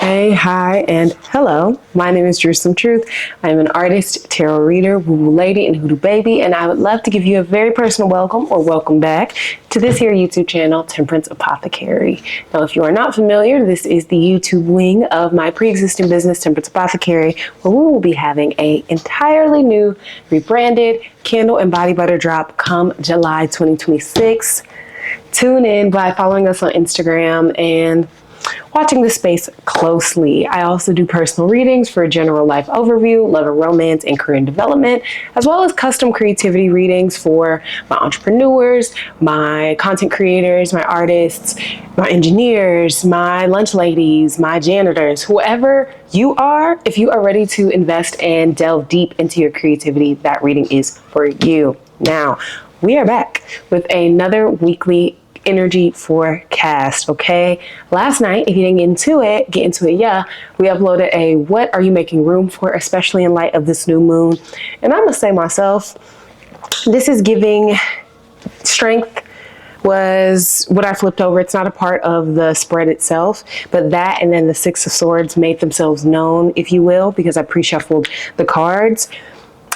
Hey, hi, and hello. My name is Jerusalem Truth. I'm an artist, tarot reader, woo-woo lady, and hoodoo baby, and I would love to give you a very personal welcome or welcome back to this here YouTube channel, Temperance Apothecary. Now, if you are not familiar, this is the YouTube wing of my pre-existing business, Temperance Apothecary, where we will be having a entirely new, rebranded candle and body butter drop come July 2026. Tune in by following us on Instagram and watching the space closely. I also do personal readings for a general life overview, love and romance, and career and development, as well as custom creativity readings for my entrepreneurs, my content creators, my artists, my engineers, my lunch ladies, my janitors, whoever you are. If you are ready to invest and delve deep into your creativity, that reading is for you. Now, we are back with another weekly energy forecast. Okay, last night, if you didn't get into it, yeah, we uploaded a what are you making room for, especially in light of this new moon. And I must say myself, this is giving strength was what I flipped over. It's not a part of the spread itself, but that and then the Six of Swords made themselves known, if you will, because I pre-shuffled the cards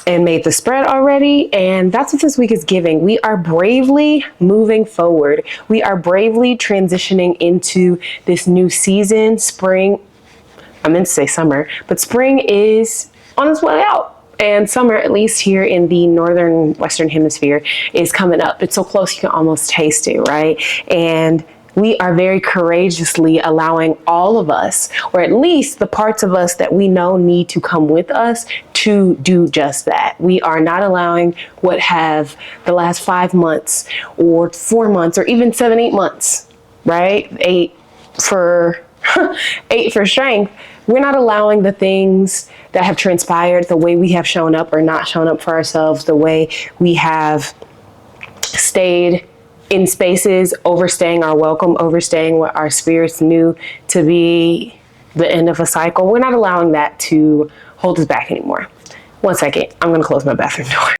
and made the spread already. And that's what this week is giving. We are bravely moving forward. We are bravely transitioning into this new season. Spring, I meant to say summer, but spring is on its way out. And summer, at least here in the northern western hemisphere, is coming up. It's so close you can almost taste it, right? And we are very courageously allowing all of us, or at least the parts of us that we know need to come with us, to do just that. We are not allowing what have the last 5 months or 4 months or even 7, 8 months, right? 8 for 8 for strength. We're not allowing the things that have transpired, the way we have shown up or not shown up for ourselves, the way we have stayed in spaces, overstaying our welcome, overstaying what our spirits knew to be the end of a cycle. We're not allowing that to hold us back anymore. 1 second, I'm gonna close my bathroom door.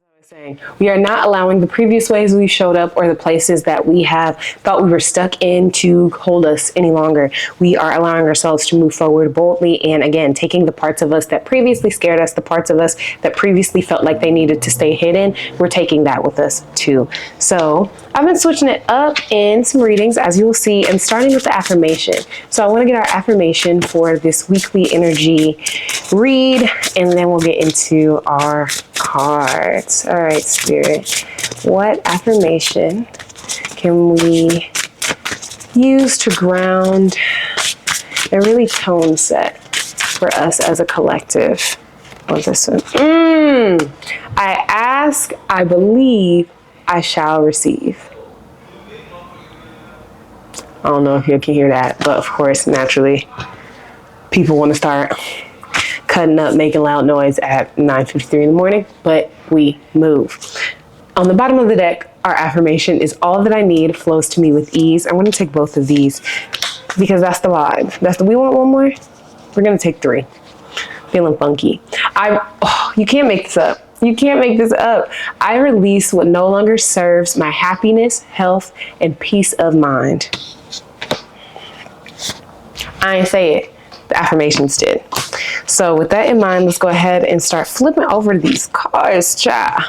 We are not allowing the previous ways we showed up or the places that we have thought we were stuck in to hold us any longer. We are allowing ourselves to move forward boldly, and again, taking the parts of us that previously scared us, the parts of us that previously felt like they needed to stay hidden, we're taking that with us too. So I've been switching it up in some readings, as you will see, and starting with the affirmation. So I want to get our affirmation for this weekly energy read, and then we'll get into our cards. All right, Spirit, what affirmation can we use to ground and really tone set for us as a collective on this one? I ask, I believe, I shall receive. I don't know if you can hear that, but of course, naturally, people want to start cutting up, making loud noise at 9:53 in the morning, but we move. On the bottom of the deck, our affirmation is all that I need flows to me with ease. I want to take both of these because that's the vibe. We want one more? We're going to take 3. Feeling funky. You can't make this up. You can't make this up. I release what no longer serves my happiness, health, and peace of mind. I ain't say it. The affirmations did. So with that in mind, let's go ahead and start flipping over these cards, child.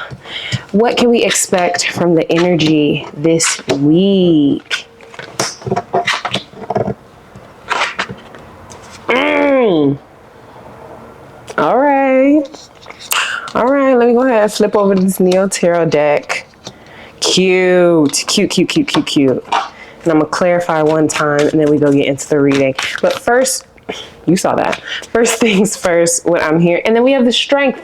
What can we expect from the energy this week? All right, let me go ahead and flip over to this Neo Tarot deck. Cute. And I'm gonna clarify one time and then we go get into the reading. But first, you saw that. First things first, what I'm here. And then we have the Strength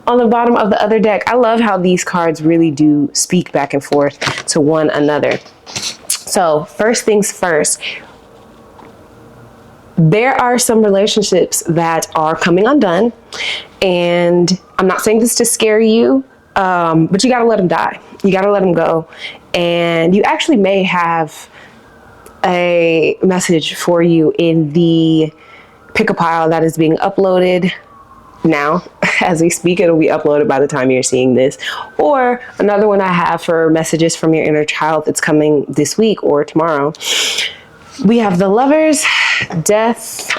on the bottom of the other deck. I love how these cards really do speak back and forth to one another. So first things first, there are some relationships that are coming undone. And I'm not saying this to scare you, but you gotta let them die. You gotta let them go. And you actually may have a message for you in the pick a pile that is being uploaded now. As we speak, it'll be uploaded by the time you're seeing this. Or another one I have for messages from your inner child that's coming this week or tomorrow. We have the Lovers, Death,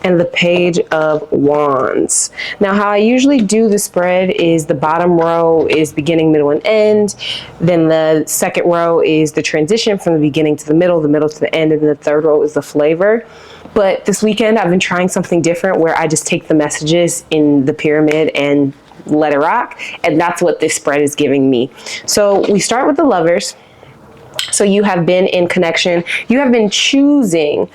and the Page of Wands. Now, how I usually do the spread is the bottom row is beginning, middle, and end. Then the second row is the transition from the beginning to the middle to the end, and then the third row is the flavor. But this weekend, I've been trying something different where I just take the messages in the pyramid and let it rock. And that's what this spread is giving me. So we start with the Lovers. So you have been in connection. You have been choosing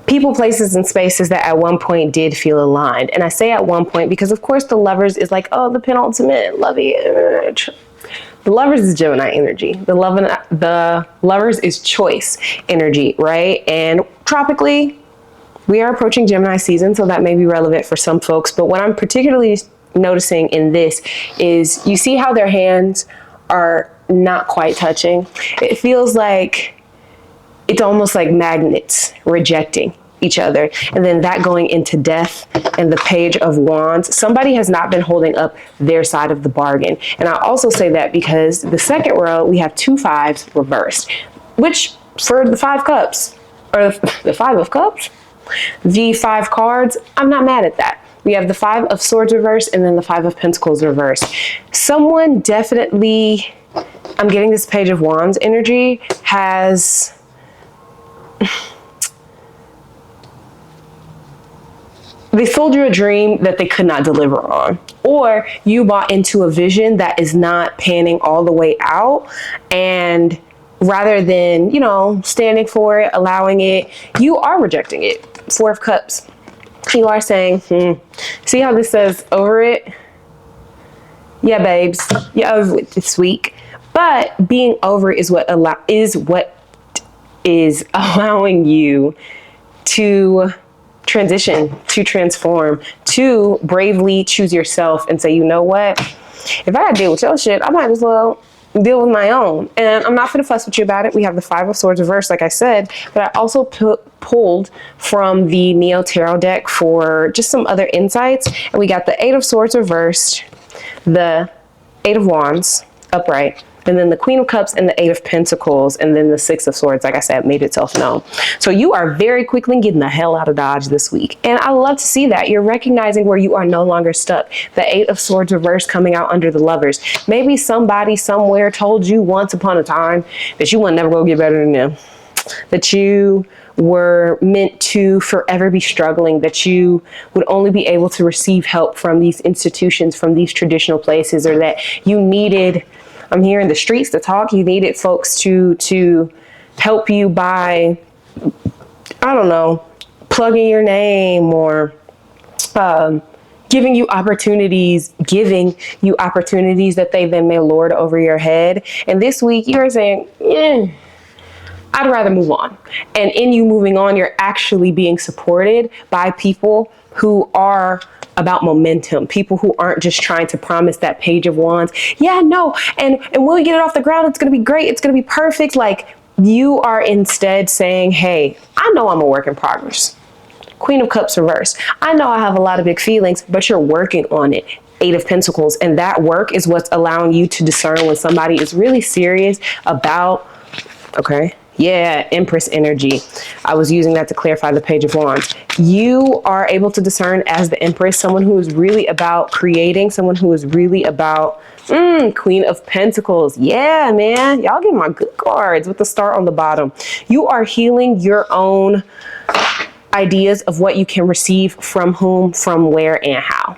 people, places, and spaces that at one point did feel aligned. And I say at one point because, of course, the Lovers is like, oh, the penultimate, lovey. The Lovers is Gemini energy. The Lovers is choice energy, right? And tropically, we are approaching Gemini season, so that may be relevant for some folks. But what I'm particularly noticing in this is you see how their hands are not quite touching. It feels like it's almost like magnets rejecting each other, and then that going into Death and the Page of Wands. Somebody has not been holding up their side of the bargain. And I also say that because the second row, we have 2 5s reversed, which for the 5 cups, or the 5 of cups, the 5 cards, I'm not mad at that. We have the 5 of Swords reversed and then the 5 of Pentacles reversed. Someone definitely, I'm getting this Page of Wands energy, has they sold you a dream that they could not deliver on, or you bought into a vision that is not panning all the way out, and rather than, you know, standing for it, allowing it, you are rejecting it. 4 of Cups. You are saying, see how this says over it? Yeah, babes, you're over it this week. But being over is what is allowing you to transition, to transform, to bravely choose yourself and say, you know what? If I gotta deal with your shit, I might as well deal with my own. And I'm not gonna fuss with you about it. We have the 5 of Swords reversed, like I said, but I also pulled from the Neo Tarot deck for just some other insights. And we got the 8 of Swords reversed, the 8 of Wands upright, and then the Queen of Cups and the 8 of Pentacles, and then the 6 of Swords, like I said, made itself known. So you are very quickly getting the hell out of Dodge this week. And I love to see that. You're recognizing where you are no longer stuck. The 8 of Swords reversed coming out under the Lovers. Maybe somebody somewhere told you once upon a time that you would never go get better than them, that you were meant to forever be struggling, that you would only be able to receive help from these institutions, from these traditional places, or that you needed, I'm here in the streets to talk, you needed folks to help you by, I don't know, plugging your name, or giving you opportunities that they then may lord over your head. And this week you are saying, I'd rather move on. And in you moving on, you're actually being supported by people who are about momentum, people who aren't just trying to promise that Page of Wands. Yeah, no, and when we get it off the ground, it's going to be great. It's going to be perfect. Like, you are instead saying, hey, I know I'm a work in progress. Queen of Cups reversed. I know I have a lot of big feelings, but you're working on it. 8 of Pentacles. And that work is what's allowing you to discern when somebody is really serious about, okay, yeah, Empress energy. I was using that to clarify the Page of Wands. You are able to discern as the Empress, someone who is really about creating, someone who is really about Queen of Pentacles. Yeah, man. Y'all get my good cards with the star on the bottom. You are healing your own ideas of what you can receive from whom, from where, and how.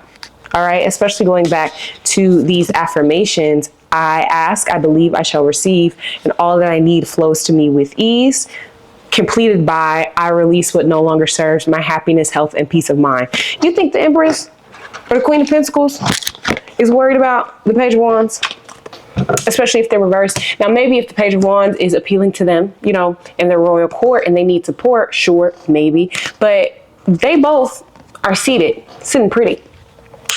All right. Especially going back to these affirmations. I ask, I believe, I shall receive, and all that I need flows to me with ease. Completed by, I release what no longer serves my happiness, health, and peace of mind. You think the Empress or the Queen of Pentacles is worried about the Page of Wands? Especially if they're reversed. Now, maybe if the Page of Wands is appealing to them, you know, in their royal court and they need support, sure, maybe. But they both are sitting pretty,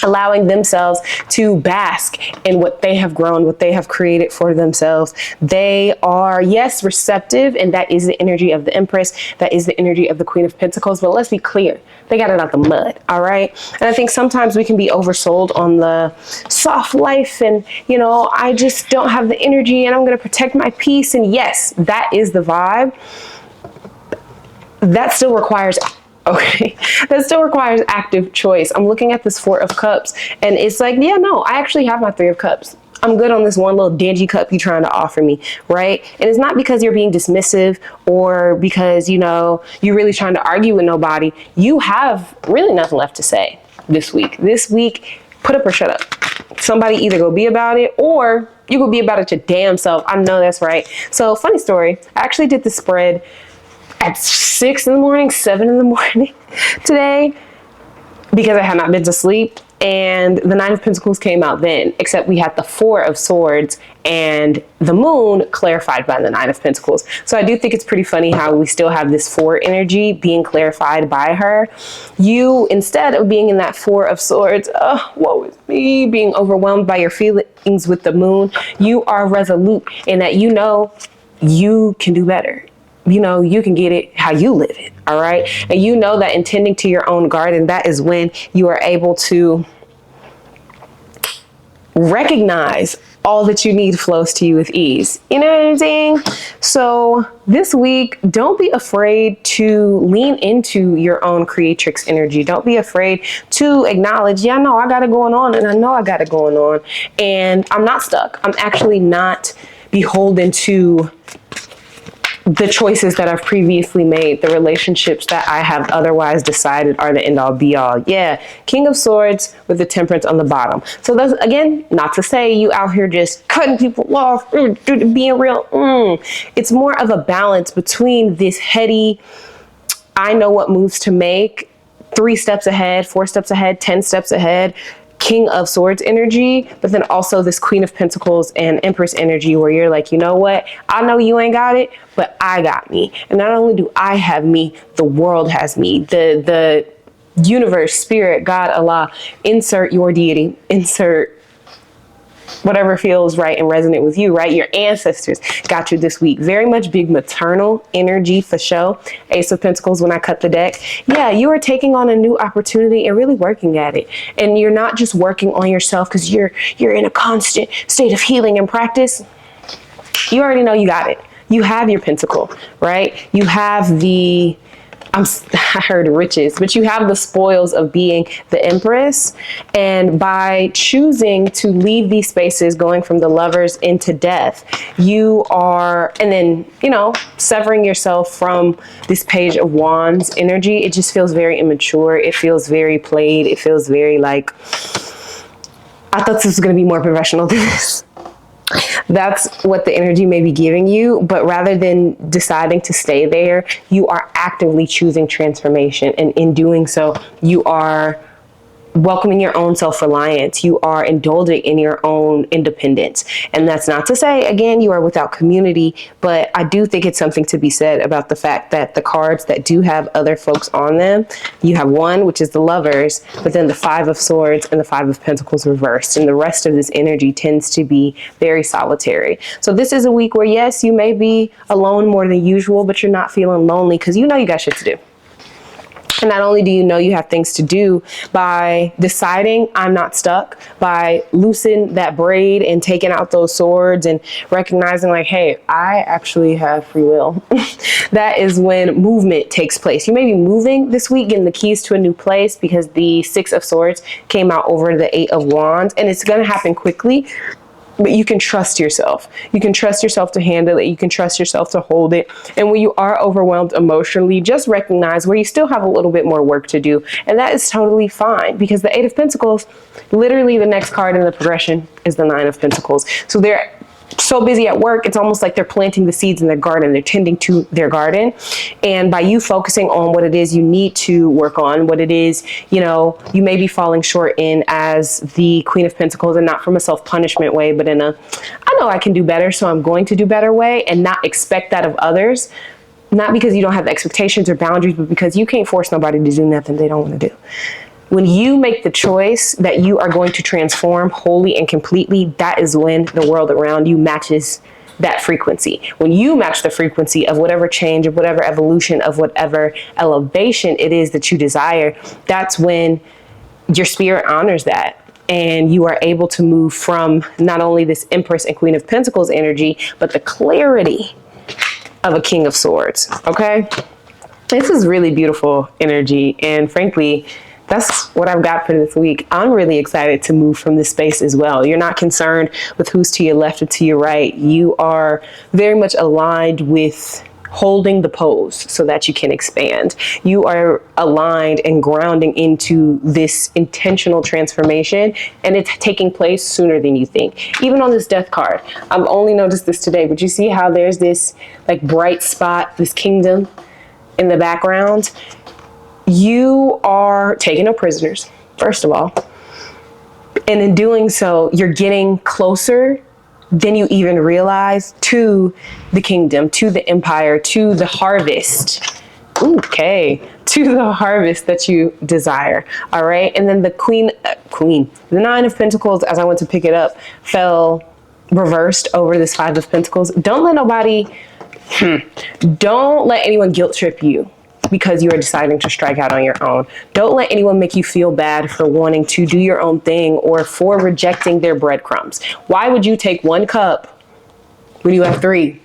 allowing themselves to bask in what they have grown, what they have created for themselves. They are, yes, receptive, and that is the energy of the Empress. That is the energy of the Queen of Pentacles. But let's be clear, they got it out the mud, all right? And I think sometimes we can be oversold on the soft life and, you know, I just don't have the energy and I'm going to protect my peace. And yes, that is the vibe. That still requires Okay, that still requires active choice. I'm looking at this Four of Cups and it's like, yeah, no, I actually have my Three of Cups. I'm good on this one little dingy cup you're trying to offer me, right? And it's not because you're being dismissive or because, you know, you're really trying to argue with nobody. You have really nothing left to say this week. This week, put up or shut up. Somebody either go be about it or you go be about it your damn self. I know that's right. So funny story, I actually did the spread at 6 in the morning, 7 in the morning today because I had not been to sleep. And the Nine of Pentacles came out then, except we had the Four of Swords and the moon clarified by the Nine of Pentacles. So I do think it's pretty funny how we still have this Four energy being clarified by her. You, instead of being in that Four of Swords, oh, woe is me, being overwhelmed by your feelings with the moon, you are resolute in that you know you can do better. You know, you can get it how you live it, all right? And you know that in tending to your own garden, that is when you are able to recognize all that you need flows to you with ease. You know what I'm saying? So this week, don't be afraid to lean into your own creatrix energy. Don't be afraid to acknowledge, yeah, no, I got it going on and I know I got it going on and I'm not stuck. I'm actually not beholden to the choices that I've previously made, the relationships that I have otherwise decided are the end all be all. Yeah, King of Swords with the Temperance on the bottom. So that's, again, not to say you out here just cutting people off, being real. It's more of a balance between this heady, I know what moves to make, 3 steps ahead, 4 steps ahead, 10 steps ahead, King of Swords energy, but then also this Queen of Pentacles and Empress energy where you're like, you know what? I know you ain't got it, but I got me. And not only do I have me, the world has me. The universe, spirit, God, Allah, insert your deity, insert whatever feels right and resonate with you, right? Your ancestors got you this week. Very much big maternal energy for show. Ace of Pentacles when I cut the deck. Yeah, you are taking on a new opportunity and really working at it. And you're not just working on yourself because you're in a constant state of healing and practice. You already know you got it. You have your pentacle, right? You have the I heard riches, but you have the spoils of being the Empress. And by choosing to leave these spaces, going from the Lovers into Death, you are, and then, you know, severing yourself from this Page of Wands energy, it just feels very immature. It feels very played. It feels very like, I thought this was going to be more professional than this. That's what the energy may be giving you, but rather than deciding to stay there, you are actively choosing transformation. And in doing so, you are welcoming your own self-reliance. You are indulging in your own independence. And that's not to say, again, you are without community, but I do think it's something to be said about the fact that the cards that do have other folks on them, you have one, which is the Lovers, but then the Five of Swords and the Five of Pentacles reversed. And the rest of this energy tends to be very solitary. So this is a week where, yes, you may be alone more than usual, but you're not feeling lonely because you know you got shit to do. And not only do you know you have things to do, by deciding I'm not stuck, by loosening that braid and taking out those swords and recognizing like, hey, I actually have free will. That is when movement takes place. You may be moving this week, getting the keys to a new place because the Six of Swords came out over the Eight of Wands, and it's going to happen quickly. But you can trust yourself. You can trust yourself to handle it. You can trust yourself to hold it. And when you are overwhelmed emotionally, just recognize where you still have a little bit more work to do. And that is totally fine because the Eight of Pentacles, literally the next card in the progression is the Nine of Pentacles. So they're so busy at work, it's almost like they're planting the seeds in their garden. They're tending to their garden. And by you focusing on what it is you need to work on, what it is, you know, you may be falling short in as the Queen of Pentacles, and not from a self-punishment way, but in a, I know I can do better, so I'm going to do better way, and not expect that of others. Not because you don't have expectations or boundaries, but because you can't force nobody to do nothing they don't want to do. When you make the choice that you are going to transform wholly and completely, that is when the world around you matches that frequency. When you match the frequency of whatever change, of whatever evolution, of whatever elevation it is that you desire, that's when your spirit honors that. And you are able to move from not only this Empress and Queen of Pentacles energy, but the clarity of a King of Swords, okay? This is really beautiful energy, and frankly, that's what I've got for this week. I'm really excited to move from this space as well. You're not concerned with who's to your left or to your right. You are very much aligned with holding the pose so that you can expand. You are aligned and grounding into this intentional transformation, and it's taking place sooner than you think. Even on this death card, I've only noticed this today, but you see how there's this like bright spot, this kingdom in the background. You are taking no prisoners, first of all. And in doing so, you're getting closer than you even realize to the kingdom, to the empire, to the harvest. Okay, to the harvest that you desire. All right. And then the the Nine of Pentacles, as I went to pick it up, fell reversed over this Five of Pentacles. Don't let anyone guilt trip you because you are deciding to strike out on your own. Don't let anyone make you feel bad for wanting to do your own thing or for rejecting their breadcrumbs. Why would you take one cup when you have three?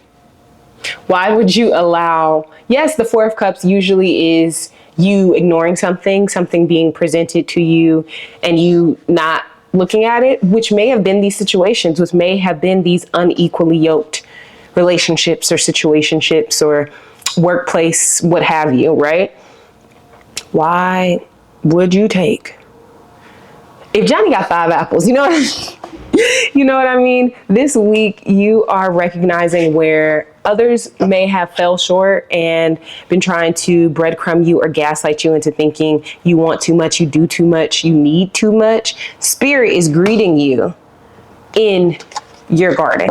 Why would you allow, yes, the Four of Cups usually is you ignoring something being presented to you and you not looking at it, which may have been these situations, which may have been these unequally yoked relationships or situationships or workplace, what have you, right? Why would you take, if Johnny got 5 apples, you know what I mean? This week you are recognizing where others may have fell short and been trying to breadcrumb you or gaslight you into thinking you want too much, you do too much, you need too much. Spirit is greeting you in your garden.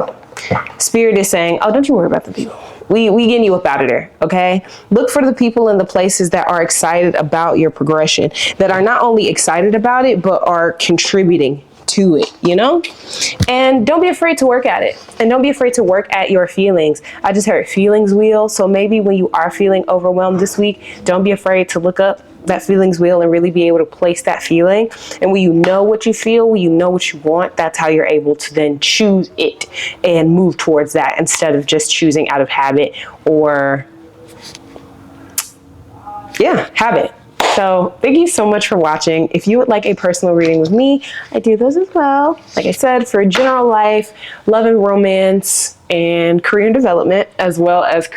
Spirit is saying, oh, don't you worry about the people. We getting you up out of there, okay? Look for the people and the places that are excited about your progression, that are not only excited about it, but are contributing to it, you know? And don't be afraid to work at it. And don't be afraid to work at your feelings. I just heard feelings wheel. So maybe when you are feeling overwhelmed this week, don't be afraid to look up that feelings wheel and really be able to place that feeling. And when you know what you feel, when you know what you want, that's how you're able to then choose it and move towards that instead of just choosing out of habit or habit. So thank you so much for watching. If you would like a personal reading with me, I do those as well. Like I said, for general life, love and romance, and career and development, as well as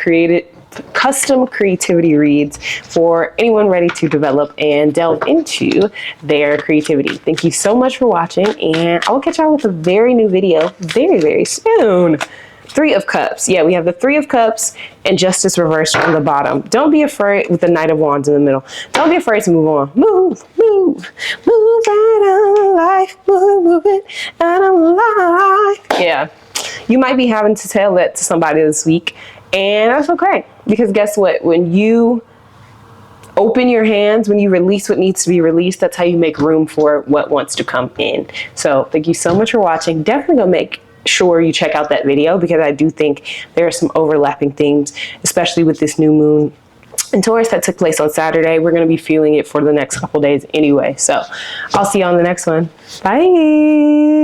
custom creativity reads for anyone ready to develop and delve into their creativity. Thank you so much for watching, and I will catch y'all with a very new video very, very soon. 3 of Cups. Yeah, we have the 3 of Cups and Justice reversed on the bottom. Don't be afraid with the Knight of Wands in the middle. Don't be afraid to move on. Move right on life. Move it out of life. Yeah, you might be having to tell that to somebody this week, and that's okay. Because guess what? When you open your hands, when you release what needs to be released, that's how you make room for what wants to come in. So thank you so much for watching. Definitely go make sure you check out that video, because I do think there are some overlapping things, especially with this new moon in Taurus that took place on Saturday. We're going to be feeling it for the next couple days anyway. So I'll see you on the next one. Bye.